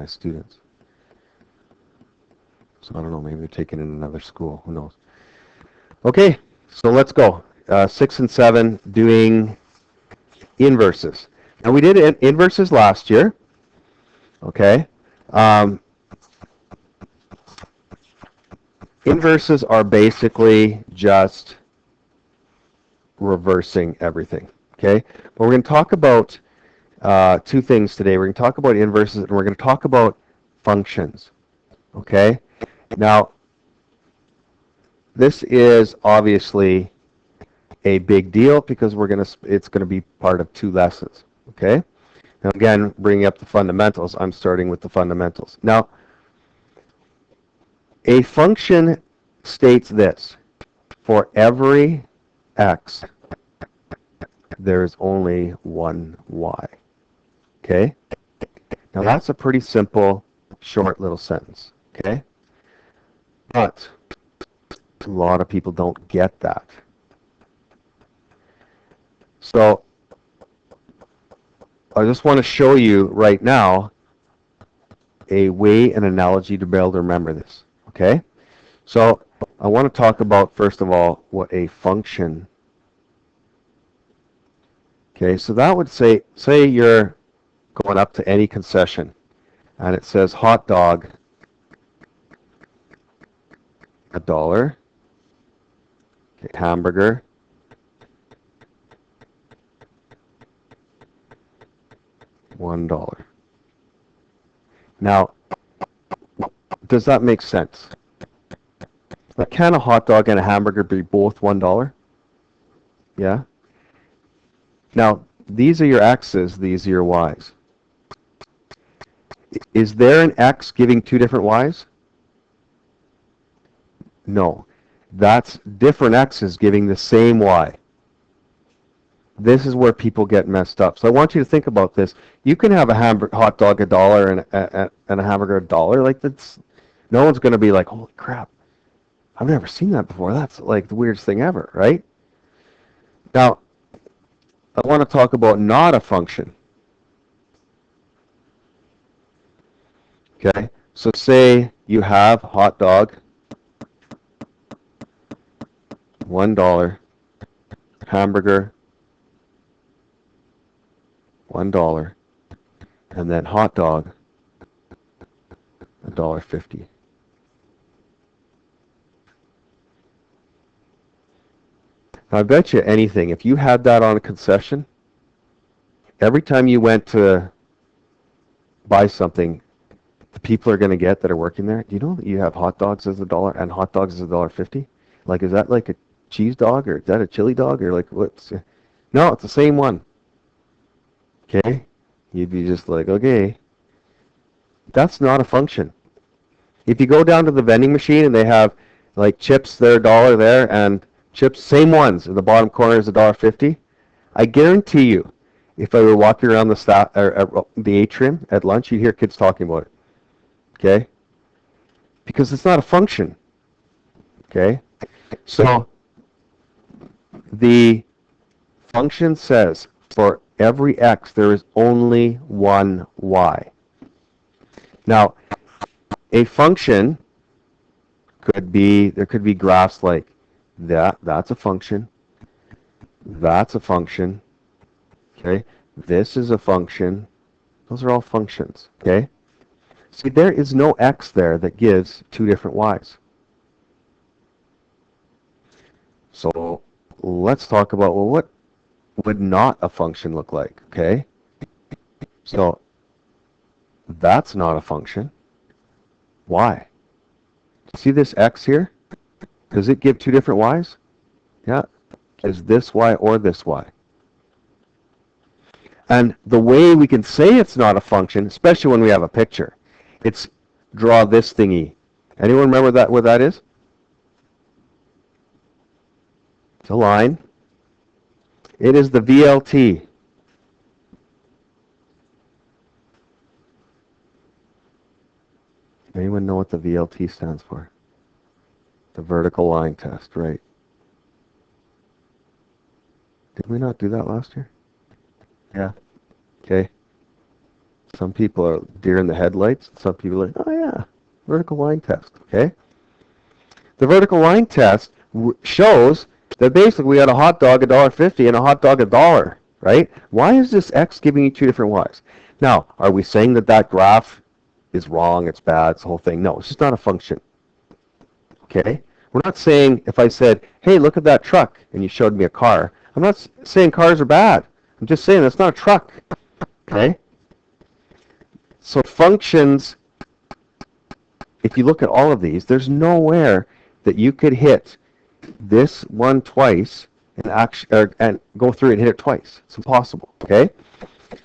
my students. So I don't know, maybe they're taking it in another school. Who knows? Okay, so let's go. 6 and 7, doing inverses. Now we did inverses last year. Okay. Inverses are basically just reversing everything. Okay. But we're going to talk about two things today. We're going to talk about inverses and we're going to talk about functions. Okay. Now, this is obviously a big deal because it's going to be part of 2 lessons. Okay. Now again, bringing up the fundamentals, I'm starting with the fundamentals. Now, a function states this: for every x, there is only one y. Okay? Now that's a pretty simple, short little sentence. Okay? But a lot of people don't get that. So I just want to show you right now a way, an analogy to be able to remember this. Okay? So I want to talk about, first of all, what a function. Okay, so that would say you're going up to any concession and it says hot dog $1, okay, hamburger $1. Now, does that make sense? Like, can a hot dog and a hamburger be both $1? Yeah? Now, these are your x's, these are your y's. Is there an x giving 2 different y's? No. That's different x's giving the same y. This is where people get messed up. So I want you to think about this. You can have a hot dog $1 and a hamburger $1. Like, that's, no one's going to be like, holy crap, I've never seen that before. That's like the weirdest thing ever, right? Now, I want to talk about not a function. Okay, so say you have hot dog $1, hamburger $1, and then hot dog $1.50. Now, I bet you anything, if you had that on a concession, every time you went to buy something, the people are going to get that are working there, do you know that you have hot dogs as $1 and hot dogs as $1.50? Like, is that like a cheese dog, or is that a chili dog, or like what's? No, it's the same one. Okay, you'd be just like, okay, that's not a function. If you go down to the vending machine and they have like chips, they're $1 there, and chips, same ones, in the bottom corner is $1.50. I guarantee you, if I were walking around the atrium at lunch, you'd hear kids talking about it. Okay? Because it's not a function. Okay? So the function says for every x there is only one y. Now, a function could be, there could be graphs like that. That's a function. That's a function. Okay? This is a function. Those are all functions. Okay? See, there is no x there that gives 2 different y's. So let's talk about, well, what would not a function look like? Okay? So that's not a function. Why? See this x here? Does it give 2 different y's? Yeah. Is this y or this y? And the way we can say it's not a function, especially when we have a picture, it's draw this thingy. Anyone remember what that is? It's a line. It is the VLT. Anyone know what the VLT stands for? The vertical line test, right? Did we not do that last year? Yeah. Okay. Some people are deer in the headlights. Some people are like, oh yeah, vertical line test. Okay. The vertical line test shows that basically we had a hot dog $1.50 and a hot dog $1, right? Why is this x giving you two different y's? Now, are we saying that that graph is wrong, it's bad, it's the whole thing? No, it's just not a function. Okay? We're not saying if I said, hey, look at that truck, and you showed me a car. I'm not saying cars are bad. I'm just saying that's not a truck. Okay? So functions, if you look at all of these, there's nowhere that you could hit this one twice and go through it and hit it twice. It's impossible. Okay?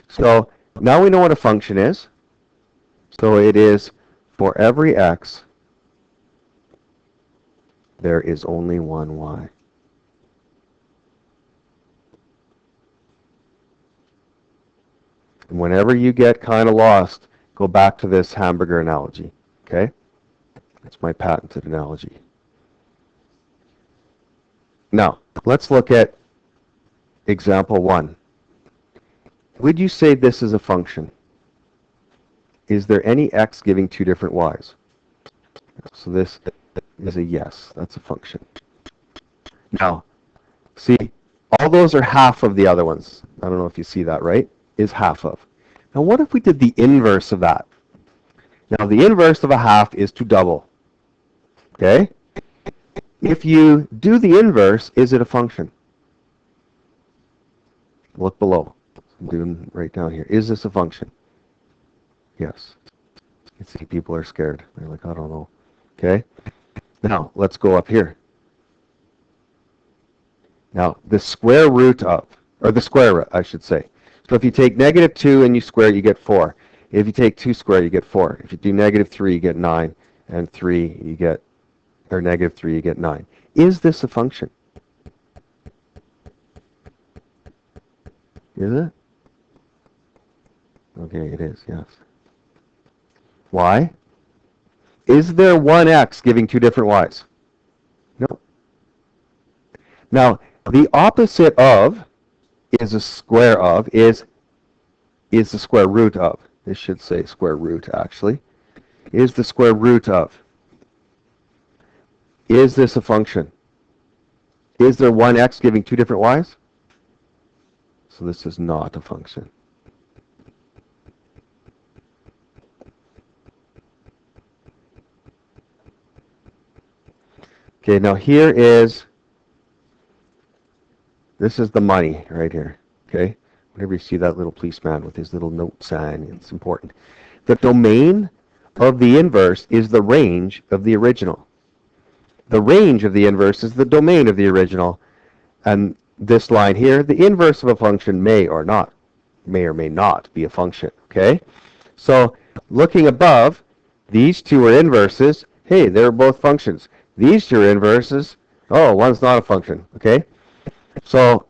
So now we know what a function is. So it is for every x, there is only one y. And whenever you get kind of lost, go back to this hamburger analogy. Okay? That's my patented analogy. Now, let's look at example 1. Would you say this is a function? Is there any x giving two different y's? So this is a yes. That's a function. Now, see, all those are half of the other ones. I don't know if you see that, right? Is half of. Now, what if we did the inverse of that? Now, the inverse of a half is to double. Okay? If you do the inverse, is it a function? Look below. I'm doing right down here. Is this a function? Yes. You see people are scared. They're like, I don't know. Okay? Now, let's go up here. Now, the square root of, or the square root, I should say. So if you take negative 2 and you square it, you get 4. If you take 2 squared, you get 4. If you do negative 3, you get 9. And 3, you get, or negative 3, you get 9. Is this a function? Is it? Okay, it is, yes. Why? Is there one x giving two different y's? No. Now, the opposite of is a square of is the square root of. This should say square root, actually. Is the square root of. Is this a function? Is there one x giving two different y's? So this is not a function. Okay, now here is, this is the money right here, okay? Whenever you see that little policeman with his little note sign, it's important. The domain of the inverse is the range of the original. The range of the inverse is the domain of the original. And this line here, the inverse of a function may or may not be a function, okay? So looking above, these two are inverses. Hey, they're both functions. These two are inverses. Oh, one's not a function, okay? So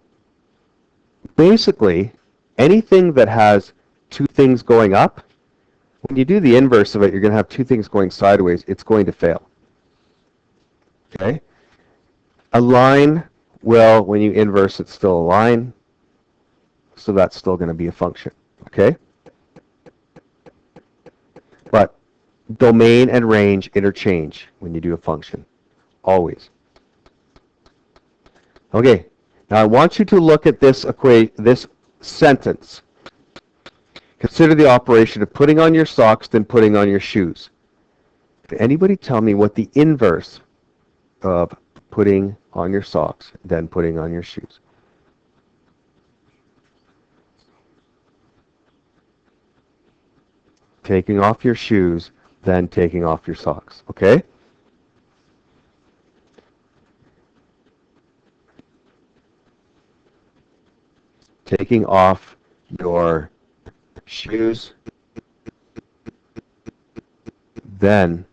basically, anything that has two things going up, when you do the inverse of it, you're going to have two things going sideways. It's going to fail. Okay? A line, well, when you inverse, it's still a line. So that's still going to be a function. Okay? But domain and range interchange when you do a function. Always. Okay. Now I want you to look at this sentence. Consider the operation of putting on your socks, then putting on your shoes. Can anybody tell me what the inverse of putting on your socks, then putting on your shoes? Taking off your shoes, then taking off your socks. Okay? Taking off your shoes, then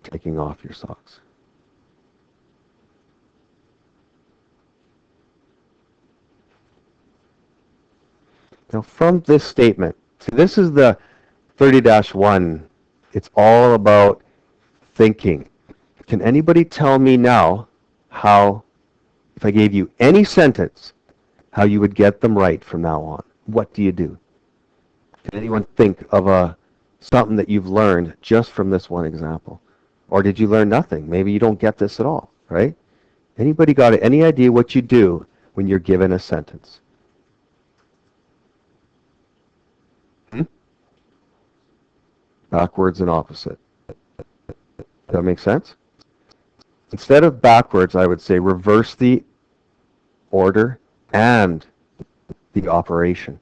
taking off your socks. Now from this statement, so this is the 30-1. It's all about thinking. Can anybody tell me now how, if I gave you any sentence, how you would get them right from now on? What do you do? Can anyone think of something that you've learned just from this one example? Or did you learn nothing? Maybe you don't get this at all, right? Anybody got any idea what you do when you're given a sentence? Hmm? Backwards and opposite. Does that make sense? Instead of backwards, I would say reverse the order and the operation.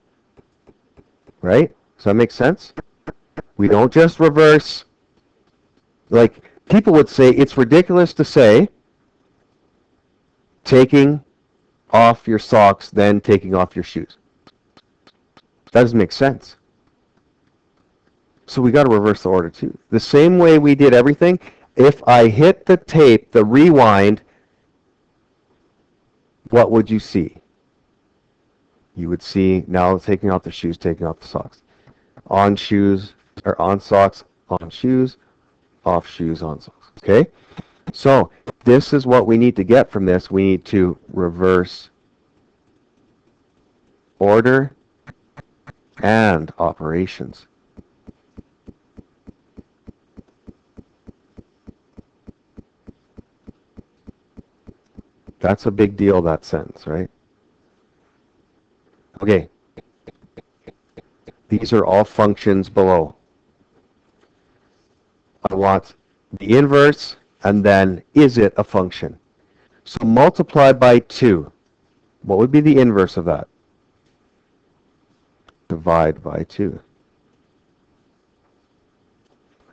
Right? Does that make sense? We don't just reverse. Like, people would say it's ridiculous to say taking off your socks, then taking off your shoes. That doesn't make sense. So we got to reverse the order too. The same way we did everything, if I hit the tape, the rewind, what would you see? You would see now taking off the shoes, taking off the socks. On shoes, or on socks, on shoes, off shoes, on socks. Okay? So this is what we need to get from this. We need to reverse order and operations. That's a big deal, that sentence, right? Okay. These are all functions below. I want the inverse, and then is it a function? So multiply by 2. What would be the inverse of that? Divide by 2.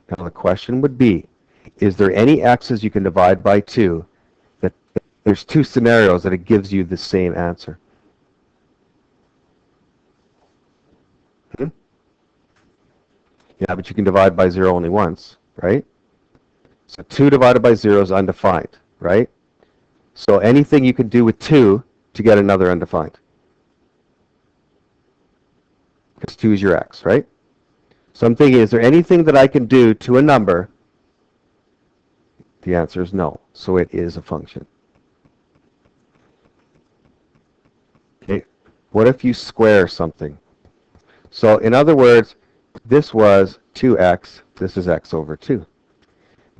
Now the question would be, is there any x's you can divide by 2 that there's 2 scenarios that it gives you the same answer? Yeah, but you can divide by 0 only once, right? So 2 divided by 0 is undefined, right? So anything you can do with 2 to get another undefined. Because 2 is your x, right? So I'm thinking, is there anything that I can do to a number? The answer is no. So it is a function. Okay. What if you square something? So in other words, this was 2x. This is x over 2.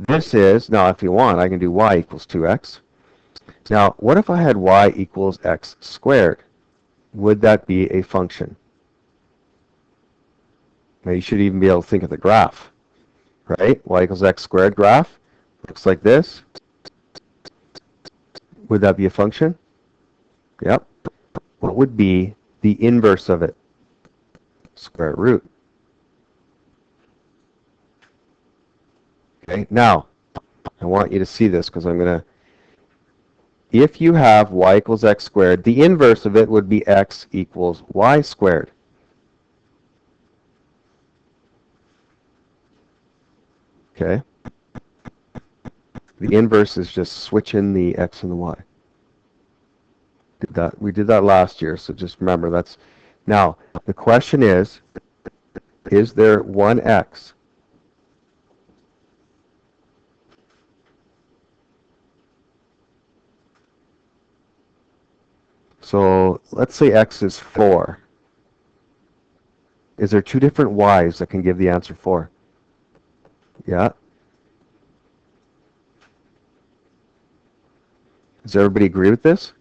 This is, now if you want, I can do y equals 2x. Now, what if I had y equals x squared? Would that be a function? Now, you should even be able to think of the graph, right? Y equals x squared graph looks like this. Would that be a function? Yep. What would be the inverse of it? Square root. Okay, now, I want you to see this because I'm going to, if you have y equals x squared, the inverse of it would be x equals y squared. Okay? The inverse is just switching the x and the y. We did that last year, so just remember that's. Now, the question is there one x? So let's say x is 4. Is there 2 different y's that can give the answer 4? Yeah. Does everybody agree with this?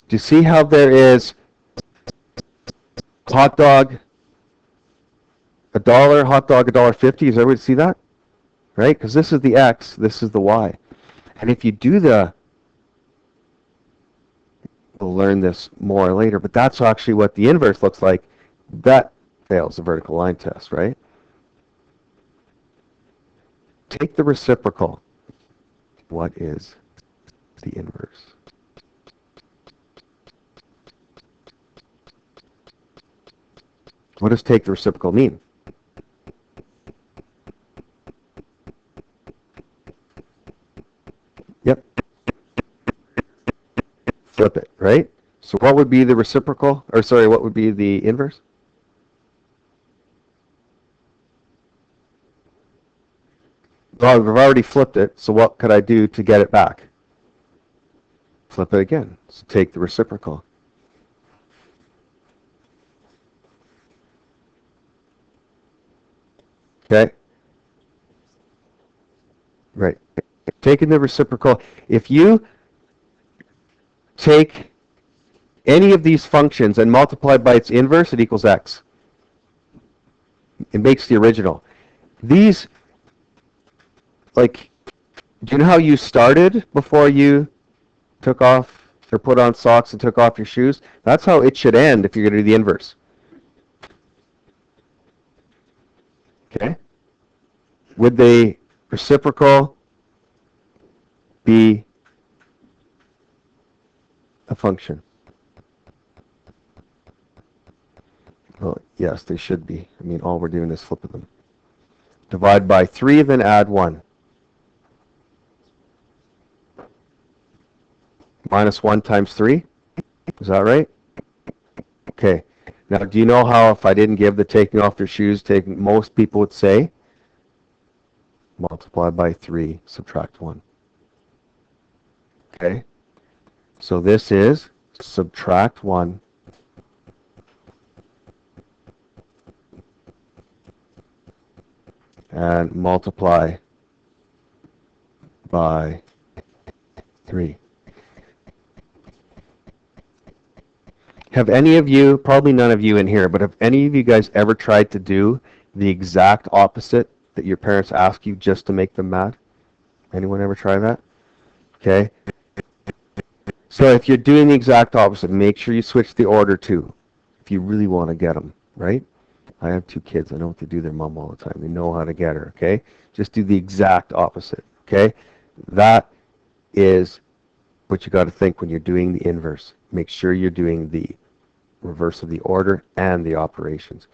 Do you see how there is hot dog, $1, hot dog, $1.50? Does everybody see that? Right? Because this is the x, this is the y. And if you do we'll learn this more later, but that's actually what the inverse looks like. That fails the vertical line test, right? Take the reciprocal. What is the inverse? What does take the reciprocal mean? Yep. Flip it, right? So what would be the reciprocal? Or sorry, what would be the inverse? Well, I've already flipped it, so what could I do to get it back? Flip it again. So take the reciprocal. Okay? Right. Taking the reciprocal, if you take any of these functions and multiply by its inverse, it equals x. It makes the original. These, like, do you know how you started before you took off or put on socks and took off your shoes? That's how it should end if you're going to do the inverse. Okay? Would the reciprocal be a function? Well, yes, they should be. I mean, all we're doing is flipping them. Divide by 3, then add 1. Minus 1 times 3. Is that right? Okay. Now, do you know how if I didn't give the taking off your shoes, most people would say, multiply by 3, subtract 1. Okay? So this is subtract 1 and multiply by 3. Have any of you, probably none of you in here, but have any of you guys ever tried to do the exact opposite that your parents ask you just to make them mad? Anyone ever try that? Okay. So if you're doing the exact opposite, make sure you switch the order too, if you really want to get them, right? I have 2 kids. I know what to do their mom all the time. They know how to get her, okay? Just do the exact opposite, okay? That is what you got to think when you're doing the inverse. Make sure you're doing the reverse of the order and the operations.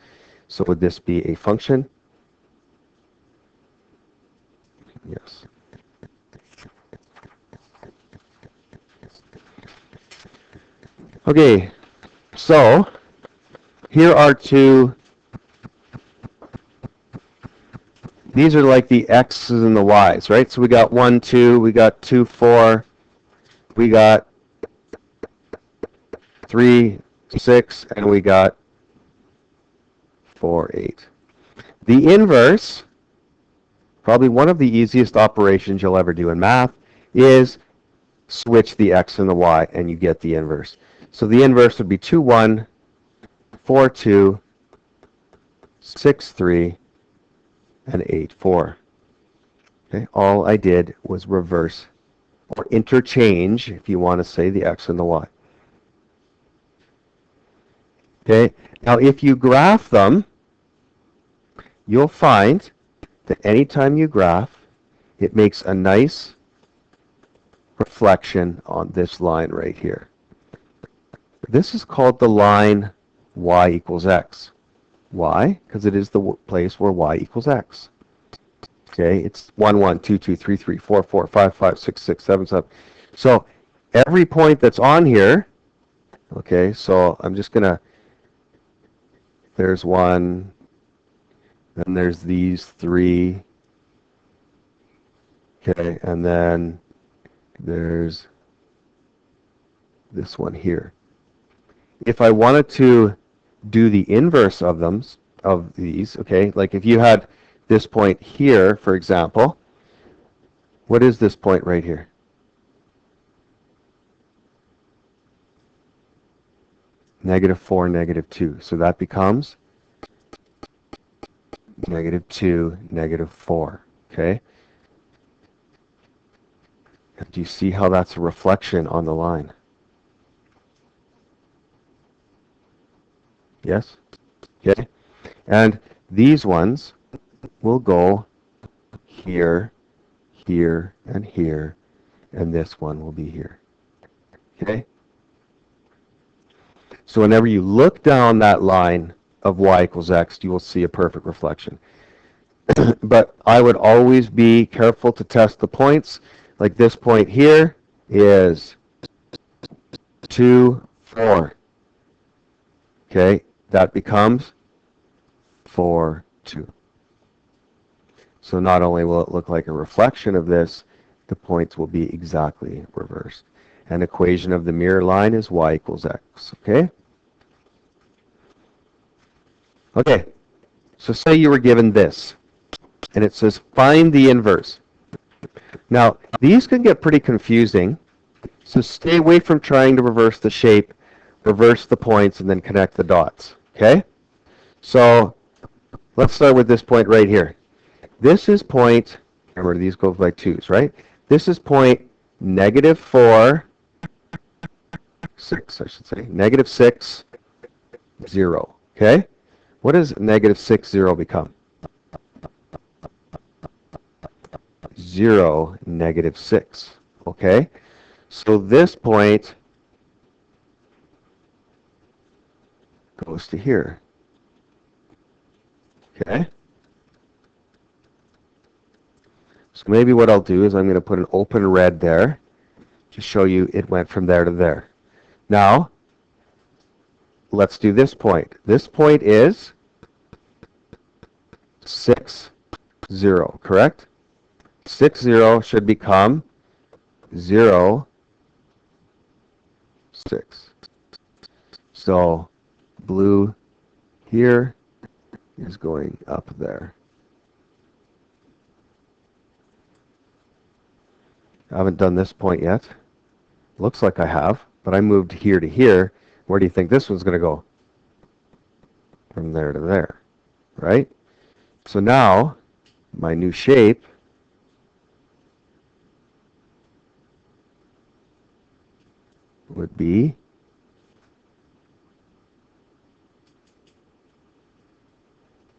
So would this be a function? Yes. Okay, so here are 2. These are like the x's and the y's, right? So we got 1, 2, we got 2, 4, we got 3, 6, and we got 4, 8. The inverse, probably one of the easiest operations you'll ever do in math, is switch the x and the y, and you get the inverse. So the inverse would be 2, 1, 4, 2, 6, 3, and 8, 4. Okay, all I did was reverse or interchange, if you want to say, the x and the y. Okay, now if you graph them, you'll find that anytime you graph, it makes a nice reflection on this line right here. This is called the line y equals x. Why? Because it is the place where y equals x. Okay, it's 1, 1, 2, 2, 3, 3, 4, 4, 5, 5, 6, 6, 7, 7. So every point that's on here, okay, so I'm just going to, there's 1, then there's these 3, okay, and then there's this one here. If I wanted to do the inverse of them, of these, okay, like if you had this point here, for example, what is this point right here? -4, -2. So that becomes -2, -4, okay? Do you see how that's a reflection on the line? Yes? Okay? And these ones will go here, here, and here, and this one will be here. Okay? So whenever you look down that line of y equals x, you will see a perfect reflection. But I would always be careful to test the points. Like this point here is 2, 4. Okay, that becomes 4, 2. So not only will it look like a reflection of this, the points will be exactly reversed. An equation of the mirror line is y equals x. Okay? Okay, so say you were given this. and it says find the inverse. Now, these can get pretty confusing, so stay away from trying to reverse the shape, reverse the points, and then connect the dots, okay? So let's start with this point right here. This is point, remember these go by 2's, right? This is point -4, 6, I should say, -6, 0, okay? What does -6, 0 become? 0, -6, okay? So this point goes to here, okay? So maybe what I'll do is I'm going to put an open red there to show you it went from there to there. Now, let's do this point. This point is 6, 0, correct? 6, 0 should become 0, 6. So blue here is going up there. I haven't done this point yet. Looks like I have, but I moved here to here. Where do you think this one's going to go? From there to there, right? So now, my new shape would be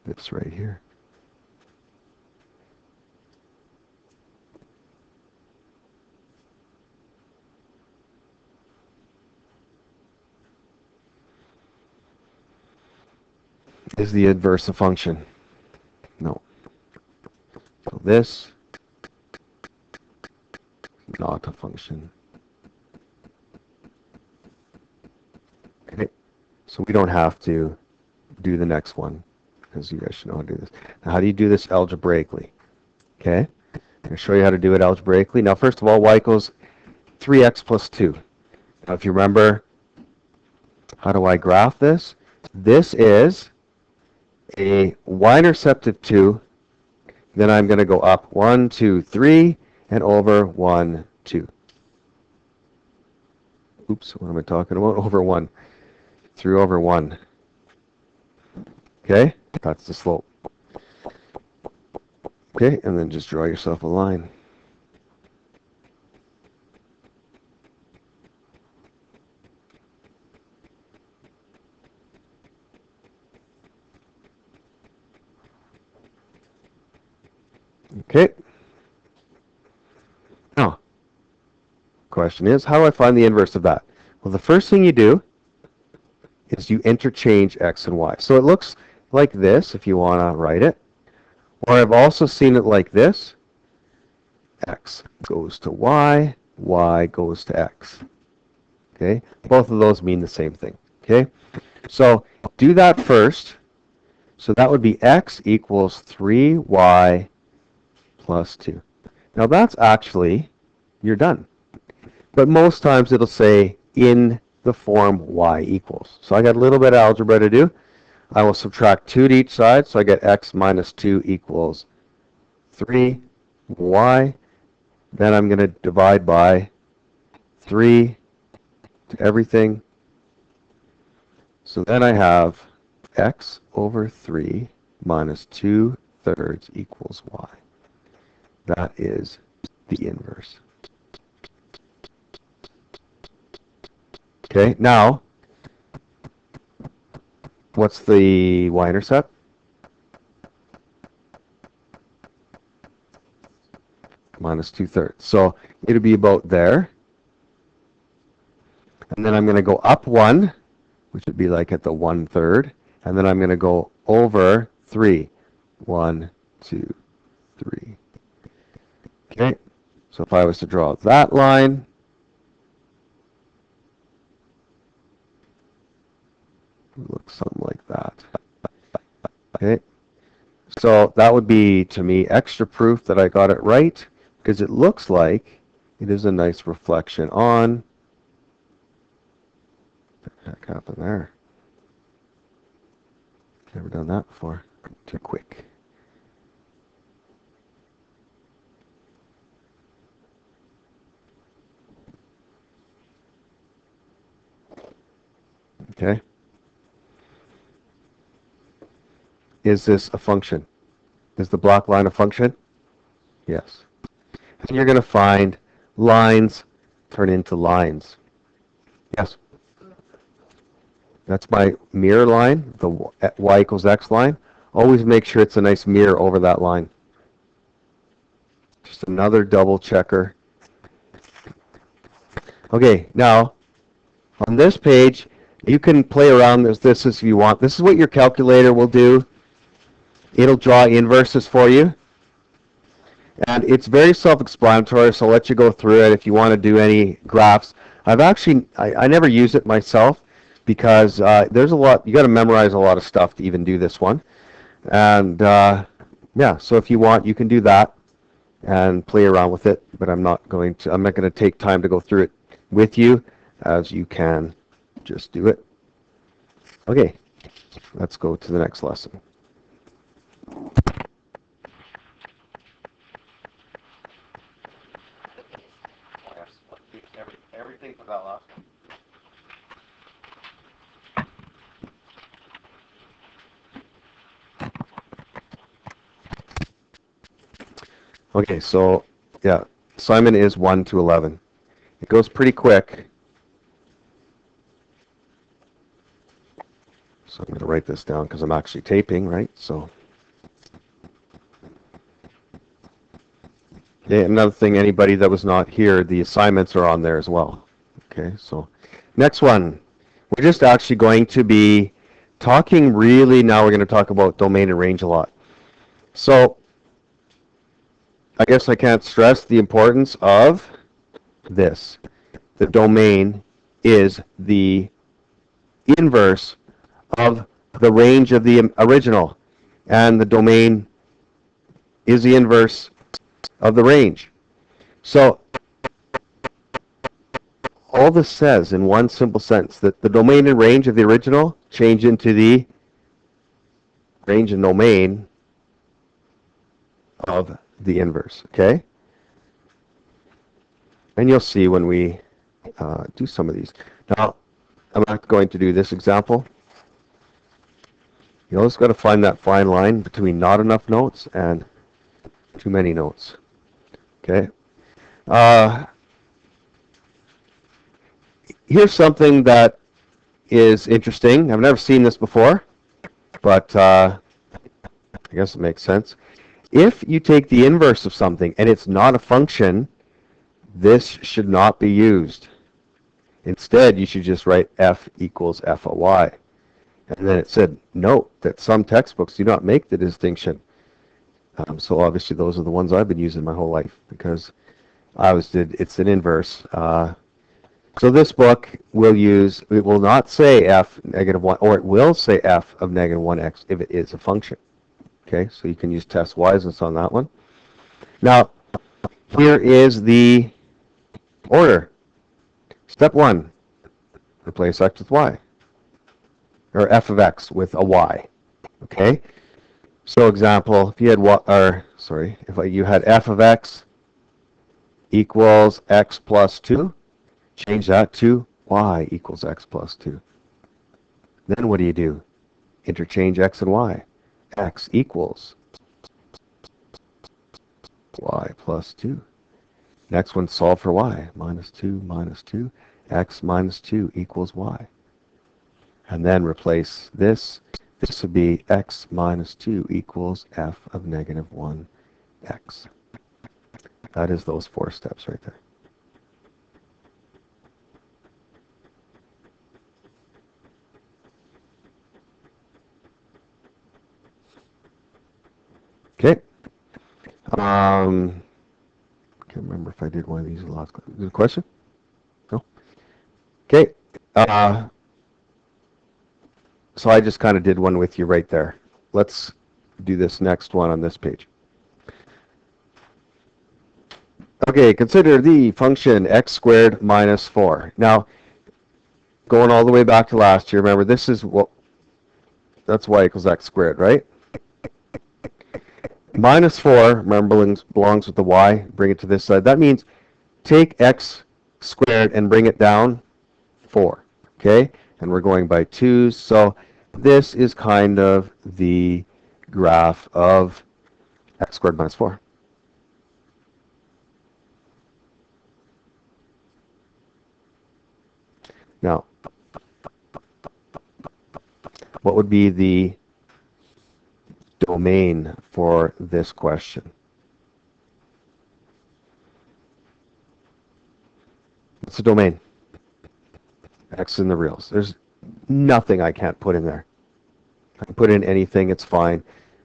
this right here. Is the inverse a function? No. So this is not a function. Okay. So we don't have to do the next one because you guys should know how to do this. Now, how do you do this algebraically? Okay. I'm going to show you how to do it algebraically. Now, first of all, y equals 3x plus 2. Now, if you remember, how do I graph this? This is a y-intercept of 2. Then I'm going to go up 1, 2, 3, and over 1, 2. Oops, what am I talking about? Over 1. 3 over 1. Okay, that's the slope. Okay, and then just draw yourself a line. Okay. Now, question is, how do I find the inverse of that? Well, the first thing you do is you interchange x and y. So it looks like this if you want to write it. Or I've also seen it like this. X goes to y, y goes to x. Okay? Both of those mean the same thing. Okay? So do that first. So that would be x equals 3y plus 2. Now that's actually, you're done. But most times it'll say in the form y equals. So I got a little bit of algebra to do. I will subtract 2 to each side, so I get x minus 2 equals 3y. Then I'm going to divide by 3 to everything. So then I have x over 3 minus 2/3 equals y. That is the inverse. Okay, now, what's the y-intercept? Minus 2/3. So it'll be about there. And then I'm going to go up 1, which would be like at the 1/3. And then I'm going to go over 3. 1, 2, 3. Okay, so if I was to draw that line, it looks something like that. Okay, so that would be, to me, extra proof that I got it right, because it looks like it is a nice reflection on. What the heck happened there? Never done that before. Too quick. Okay? Is this a function? Is the black line a function? Yes. And you're going to find lines turn into lines. Yes. That's my mirror line, the y equals x line. Always make sure it's a nice mirror over that line. Just another double checker. Okay, now on this page, you can play around with this if you want. This is what your calculator will do. It'll draw inverses for you. And it's very self-explanatory, so I'll let you go through it if you want to do any graphs. I never use it myself because there's a lot, you got to memorize a lot of stuff to even do this one. And yeah, so if you want, you can do that and play around with it, but I'm not going to take time to go through it with you, as you can just do it. Okay, let's go to the next lesson. Everything for that last one. Okay, so yeah, assignment is 1 to 11. It goes pretty quick. So I'm going to write this down because I'm actually taping, right? So, okay, another thing, anybody that was not here, the assignments are on there as well. Okay, so next one. We're just actually going to be talking now we're going to talk about domain and range a lot. So I guess I can't stress the importance of this. The domain is the inverse of the range of the original, and the domain is the inverse of the range. So all this says in one simple sentence that the domain and range of the original change into the range and domain of the inverse, okay? And you'll see when we do some of these. Now, I'm not going to do this example. You always got to find that fine line between not enough notes and too many notes, okay? Here's something that is interesting. I've never seen this before, but I guess it makes sense. If you take the inverse of something and it's not a function, this should not be used. Instead, you should just write f equals f of y. And then it said, note that some textbooks do not make the distinction. So obviously those are the ones I've been using my whole life because it's an inverse. So this book it will not say f negative 1, or it will say f of negative 1x if it is a function. Okay, so you can use test wiseness on that one. Now, here is the order. Step 1, replace x with y, or f of x with a y. Okay, so example, if you had you had f of x equals x plus 2, change that to y equals x plus 2. Then what do? Interchange x and y. X equals y plus 2. Next one, solve for y. Minus 2 minus 2. X minus 2 equals y. And then replace this. This would be x minus 2 equals f of negative 1x. That is those 4 steps right there. Okay. Can't remember if I did one of these last class. Is there a question? No? Okay. So I just kind of did one with you right there. Let's do this next one on this page. Okay, consider the function x squared minus 4. Now, going all the way back to last year, remember that's y equals x squared, right? Minus 4, remember, belongs with the y. Bring it to this side. That means take x squared and bring it down 4. Okay? and we're going by 2s. So this is kind of the graph of x squared minus 4. Now, what would be the domain for this question? What's the domain? X in the reals. There's nothing I can't put in there. I can put in anything, it's fine.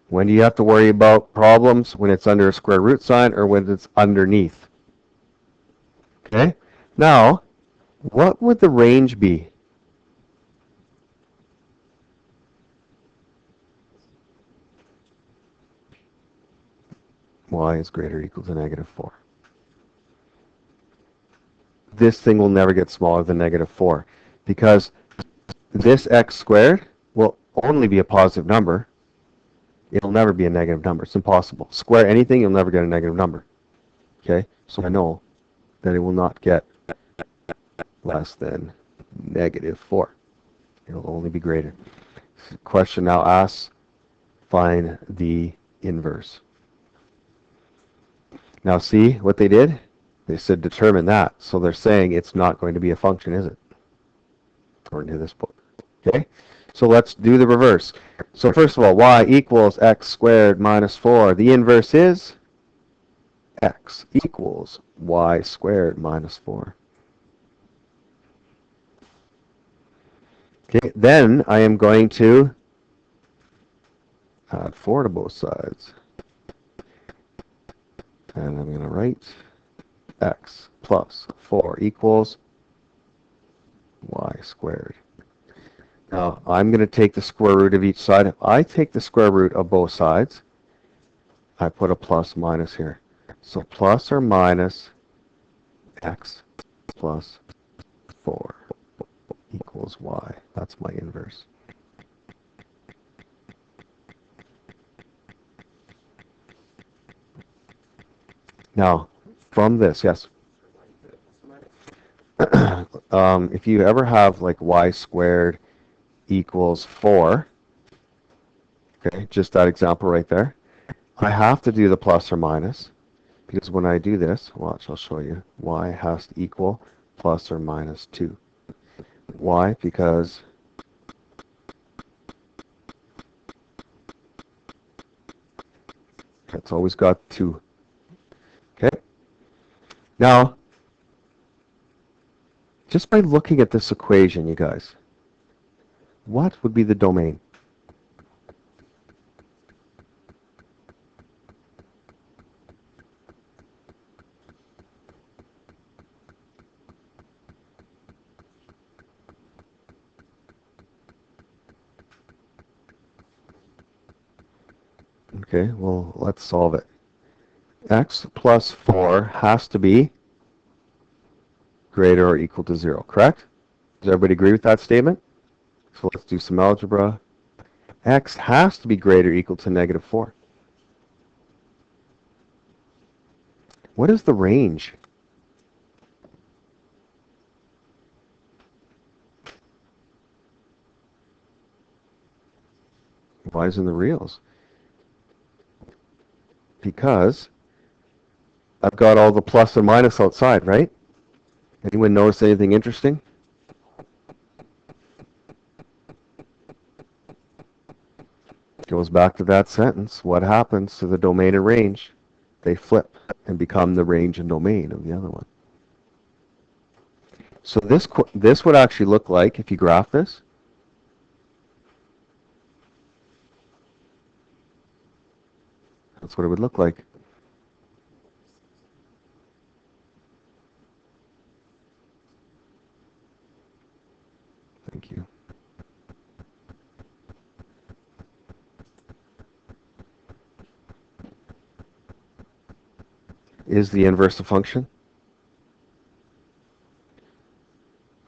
When do you have to worry about problems? When it's under a square root sign or when it's underneath. Okay? Now, what would the range be? Y is greater or equal to negative 4. This thing will never get smaller than negative 4 because this x squared will only be a positive number. It'll never be a negative number. It's impossible. Square anything, you'll never get a negative number. Okay? So I know that it will not get less than negative 4. It'll only be greater. The question now asks, find the inverse. Now see what they did? They said determine that. So they're saying it's not going to be a function, is it? According to this book. Okay? So let's do the reverse. So first of all, y equals x squared minus 4. The inverse is x equals y squared minus 4. Okay, then I am going to add 4 to both sides. And I'm going to write x plus 4 equals y squared. Now, I'm going to take the square root of each side. If I take the square root of both sides, I put a plus minus here. So plus or minus x plus 4 equals y. That's my inverse. Now, from this, yes? If you ever have like y squared equals 4, okay, just that example right there, I have to do the plus or minus because when I do this, watch, I'll show you, y has to equal plus or minus 2. Why? Because it's always got 2. Okay? Now, just by looking at this equation, you guys, what would be the domain? Okay, well, let's solve it. X plus 4 has to be greater or equal to 0, correct? Does everybody agree with that statement? So let's do some algebra. X has to be greater or equal to negative 4. What is the range? Why is in the reals? Because I've got all the plus and minus outside, right? Anyone notice anything interesting? Goes back to that sentence. What happens to the domain and range? They flip and become the range and domain of the other one. So this would actually look like, if you graph this, that's what it would look like. Thank you. Is the inverse a function?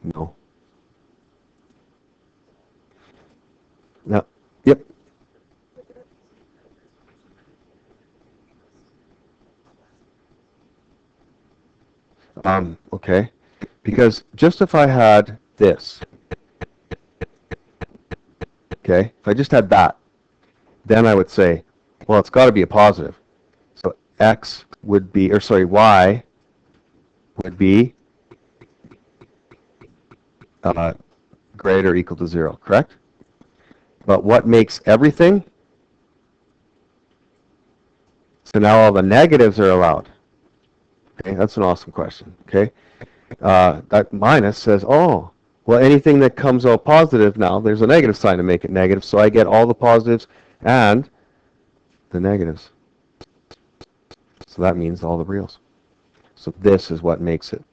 No. No. Yep. Okay. Because just if I had this, Okay? If I just had that, then I would say, well, it's got to be a positive. So x would be, or sorry, y would be greater or equal to 0, correct? But what makes everything? So now all the negatives are allowed. Okay, that's an awesome question. Okay, that minus says, oh, well, anything that comes out positive now, there's a negative sign to make it negative, so I get all the positives and the negatives. So that means all the reals. So this is what makes it.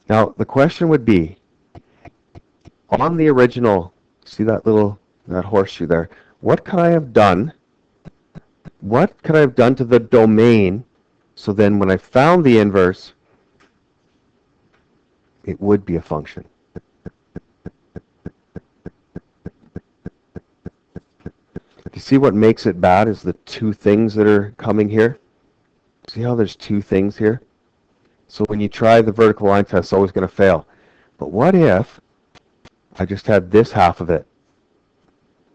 Now, the question would be, on the original, see that horseshoe there, what could I have done? What could I have done to the domain so then when I found the inverse, it would be a function? You see what makes it bad is the two things that are coming here? See how there's two things here? So when you try the vertical line test, it's always going to fail. But what if I just had this half of it?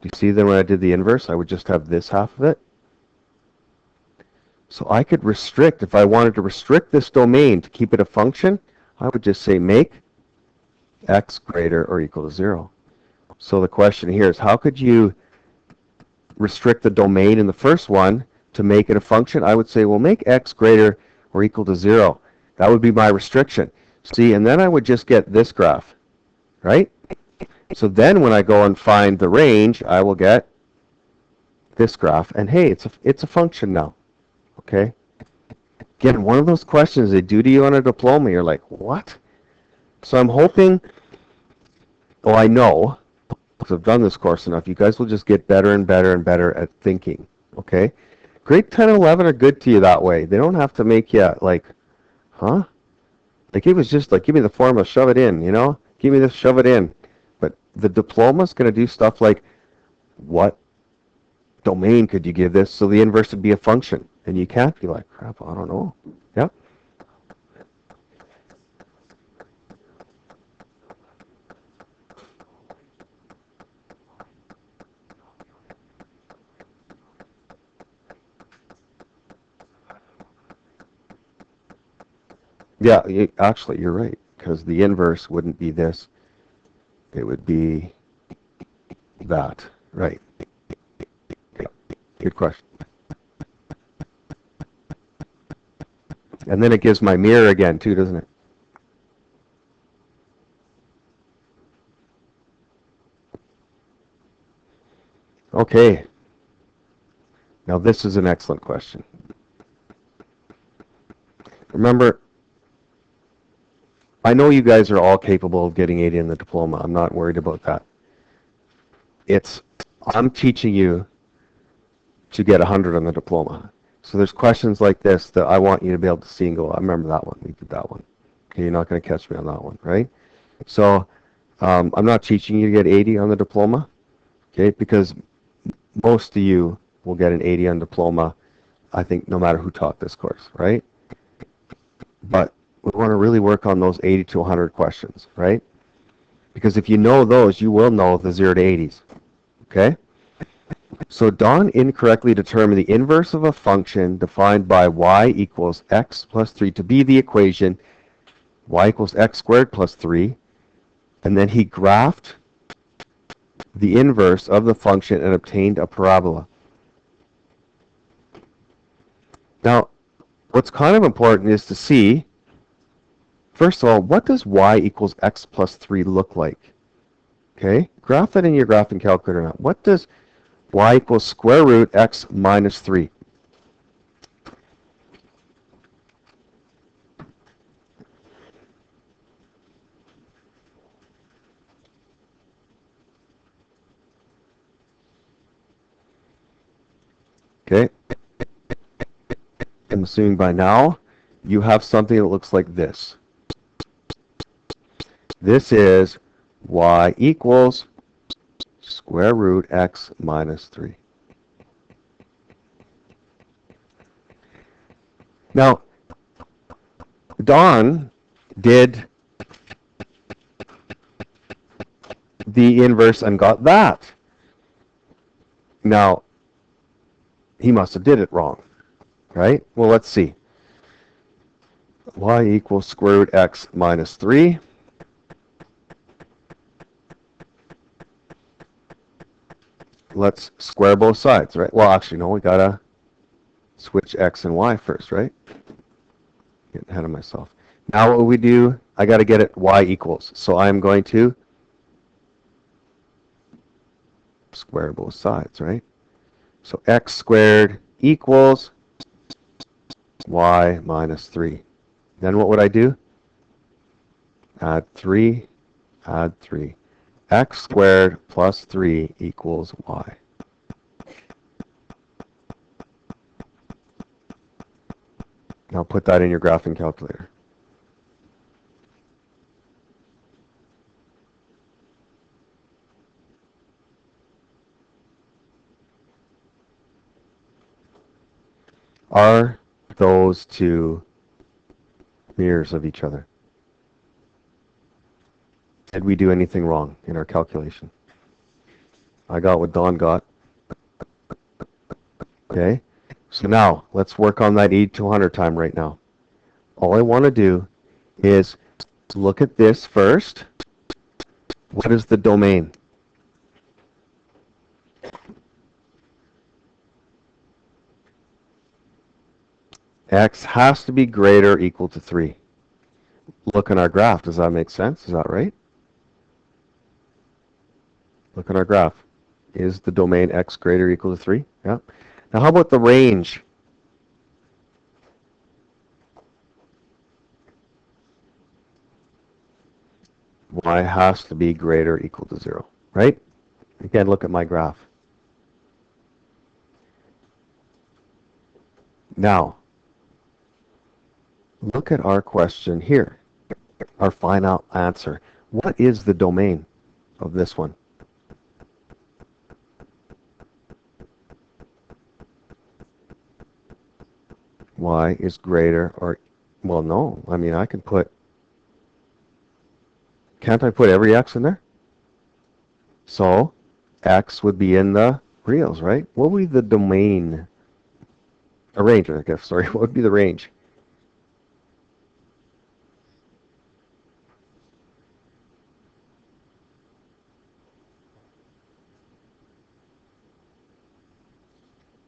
Do you see then when I did the inverse, I would just have this half of it? So I could restrict, if I wanted to restrict this domain to keep it a function, I would just say make x greater or equal to 0. So the question here is, how could you restrict the domain in the first one to make it a function? I would say, well, make x greater or equal to 0. That would be my restriction. See, and then I would just get this graph, right? So then when I go and find the range, I will get this graph. And hey, it's a function now, okay? Again, one of those questions they do to you on a diploma, you're like, what? So I'm hoping, oh, I know, because I've done this course enough, you guys will just get better and better and better at thinking, okay? Grade 10 and 11 are good to you that way. They don't have to make you like, huh? Like it was just like, give me the formula, shove it in, you know? Give me this, shove it in. But the diploma's going to do stuff like, what domain could you give this so the inverse would be a function? And you can't be like, crap, I don't know. Yep. Yeah, actually, you're right, because the inverse wouldn't be this. It would be that. Right. Okay. Good question. And then it gives my mirror again, too, doesn't it? Okay. Now, this is an excellent question. Remember, I know you guys are all capable of getting 80 in the diploma. I'm not worried about that. I'm teaching you to get 100 on the diploma. So there's questions like this that I want you to be able to see and go, I remember that one. We did that one. Okay, you're not going to catch me on that one, right? So I'm not teaching you to get 80 on the diploma, okay, because most of you will get an 80 on diploma, I think, no matter who taught this course, right? But we want to really work on those 80 to 100 questions, right? Because if you know those, you will know the 0 to 80s, okay? So Don incorrectly determined the inverse of a function defined by y equals x plus 3 to be the equation y equals x squared plus 3, and then he graphed the inverse of the function and obtained a parabola. Now, what's kind of important is to see, first of all, what does y equals x plus 3 look like? Okay, graph that in your graphing calculator now. What does y equals square root x minus 3? Okay, I'm assuming by now you have something that looks like this. This is y equals square root x minus 3. Now, Don did the inverse and got that. Now, he must have did it wrong, right? Well, let's see. Y equals square root x minus 3. Let's square both sides, right? Well, actually, no, we got to switch x and y first, right? Getting ahead of myself. Now what will we do? I got to get it y equals. So I'm going to square both sides, right? So x squared equals y minus 3. Then what would I do? Add 3, add 3. X squared plus 3 equals y. Now put that in your graphing calculator. Are those two mirrors of each other? Did we do anything wrong in our calculation? I got what Don got. Okay, so now let's work on that 80 to 100 time right now. All I want to do is look at this first. What is the domain? X has to be greater or equal to 3. Look in our graph. Does that make sense? Is that right? Look at our graph. Is the domain x greater or equal to 3? Yeah. Now how about the range? Y has to be greater or equal to 0, right? Again, look at my graph. Now, look at our question here, our final answer. What is the domain of this one? Y is greater or, well, no. I mean, I can put, can't I put every x in there? So, x would be in the reals, right? What would be the domain? A range, I guess, sorry. What would be the range?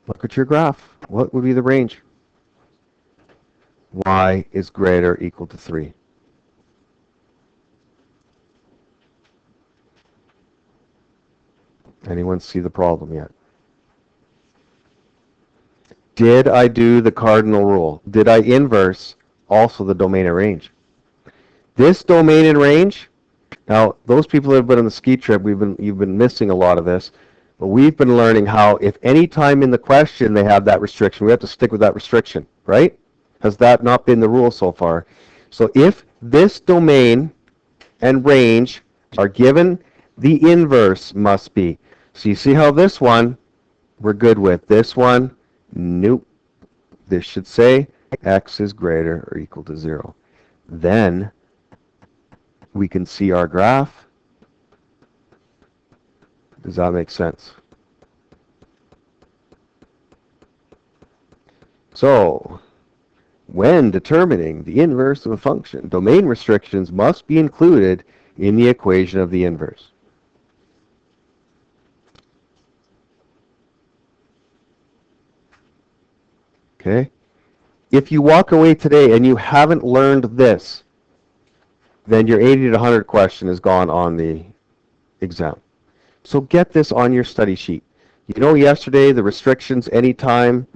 Look at your graph. What would be the range? Y is greater or equal to 3. Anyone see the problem yet? Did I do the cardinal rule? Did I inverse also the domain and range? This domain and range, now those people that have been on the ski trip, you've been missing a lot of this, but we've been learning how if any time in the question they have that restriction, we have to stick with that restriction, right? Has that not been the rule so far? So if this domain and range are given, the inverse must be. So you see how this one we're good with. This one, nope. This should say x is greater or equal to 0. Then we can see our graph. Does that make sense? So, when determining the inverse of a function, domain restrictions must be included in the equation of the inverse. Okay? If you walk away today and you haven't learned this, then your 80 to 100 question is gone on the exam. So get this on your study sheet. You know, yesterday the restrictions, anytime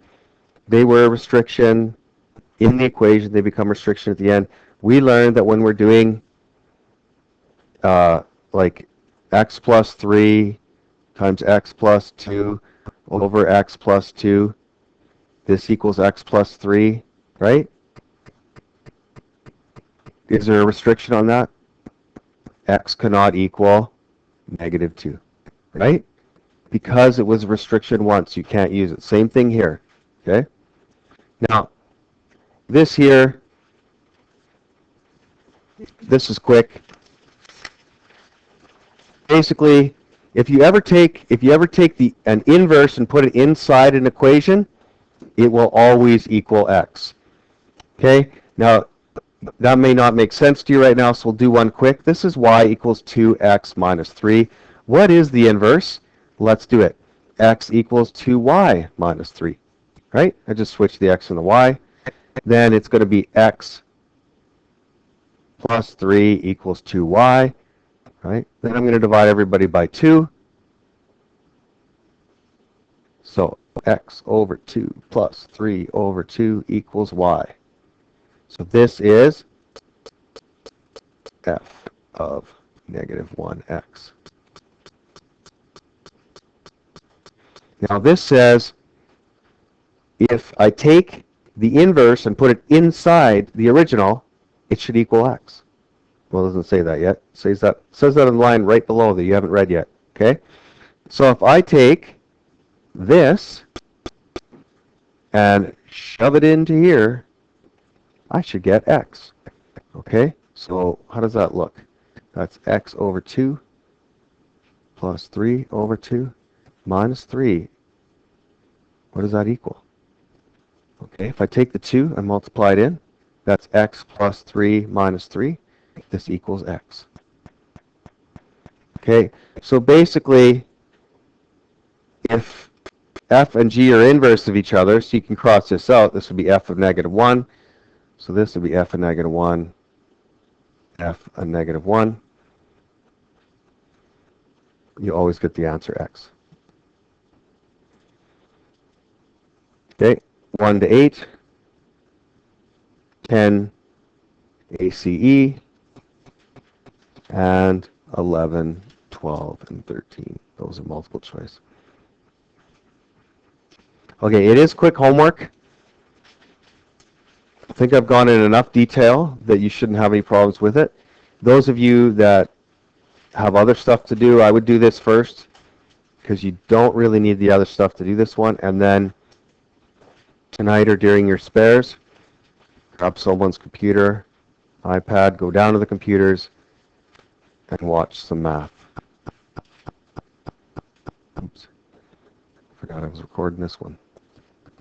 they were a restriction in the equation, they become restriction at the end. We learned that when we're doing like x plus 3 times x plus 2 over x plus 2, this equals x plus 3, right? Is there a restriction on that? X cannot equal negative 2, right? Because it was a restriction once, you can't use it. Same thing here, okay? Now, this here, this is quick. basically, if you ever take an inverse and put it inside an equation, it will always equal x. Okay? Now, that may not make sense to you right now, so we'll do one quick. This is y equals 2x minus 3. What is the inverse? Let's do it. X equals 2y minus 3. Right? I just switched the x and the y. Then it's going to be x plus 3 equals 2y. Right? Then I'm going to divide everybody by 2. So x over 2 plus 3 over 2 equals y. So this is f of negative 1x. Now this says if I take the inverse and put it inside the original, it should equal x. Well, it doesn't say that yet. It says that in the line right below that you haven't read yet. Okay? So if I take this and shove it into here, I should get x. Okay? So how does that look? That's x over 2 plus 3 over 2 minus 3. What does that equal? Okay, if I take the 2 and multiply it in, that's x plus 3 minus 3. This equals x. Okay, so basically, if f and g are inverse of each other, so you can cross this out, this would be f of negative 1. So this would be f of negative 1, f of negative 1. You always get the answer x. Okay, 1 to 8, 10 ACE, and 11, 12, and 13. Those are multiple choice. Okay, it is quick homework. I think I've gone in enough detail that you shouldn't have any problems with it. Those of you that have other stuff to do, I would do this first because you don't really need the other stuff to do this one. And then tonight or during your spares, grab someone's computer, iPad, go down to the computers, and watch some math. Oops. Forgot I was recording this one.